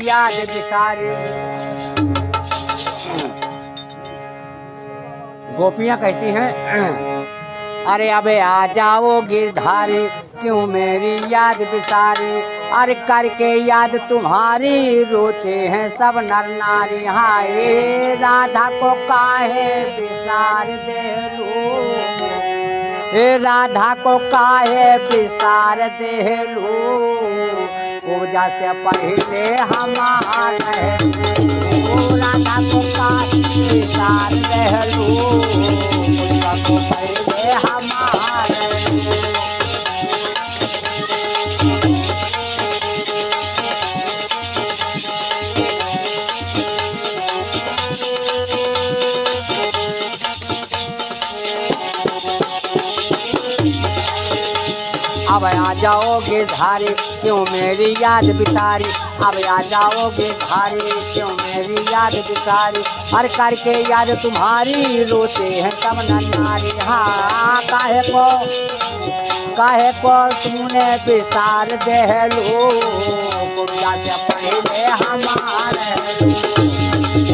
याद बिसारी। गोपियां कहती हैं अरे अबे आ जाओ गिरधारी क्यों मेरी याद बिसारी। अरे करके याद तुम्हारी रोते हैं सब नर नारी। हाय राधा को काहे बिसार देलू, हे राधा को काहे बिसार देलू। पूजा से पहले हमारे राधा को काहे बिसार देलू। पूजा को पहले हमारे अब आ जाओगे धारी क्यों मेरी याद बिसारी। अब आ जाओगे धारी क्यों मेरी याद बिसारी। हर करके याद तुम्हारी रोते हैं सब नारी। हाँ काहे को तूने बिसार देलू। पूजा से पहले हमारे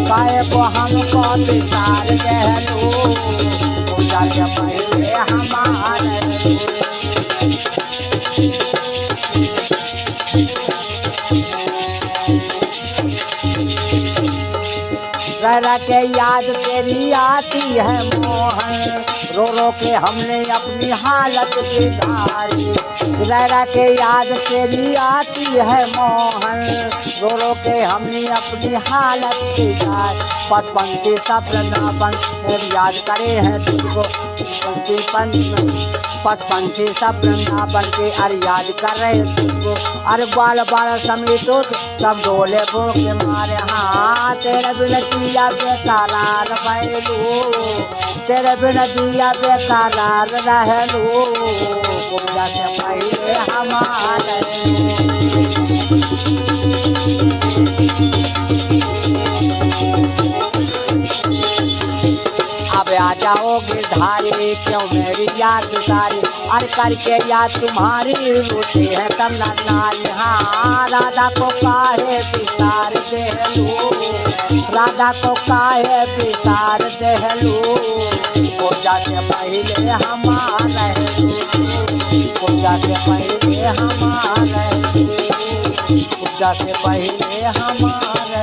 काहे को हमको बिसार देलू। पूजा से पहले हमारे रह के याद तेरी आती है मोहन। रो रो के हमने अपनी हालत बिगाड़ी। रह के याद तेरी आती है मोहन। रो रो के हमने अपनी हालत बिगाड़ी। पचपंथी सपनापन याद करे हैं तुझको। पचपंथी सपनापन के अरे याद कर रहे तुझको। अरे बाल बाल समेतो सब डोले भो के मारे। हाँ तेरे बिन दिया बेकरार भैलू। तेरे बिन दिया बेकरार रहलू। पूजा से पहले हमारे अब आ जाओगे धारी क्यों मेरी याद बिसारी। अरे करके याद तुम्हारी रोते हैं सब नारी। हाँ राधा को काहे बिसार देलू। राधा को काहे बिसार देलू। पूजा से पहले हमारे पूजा से पहले हमारे पूजा से पहले हमारे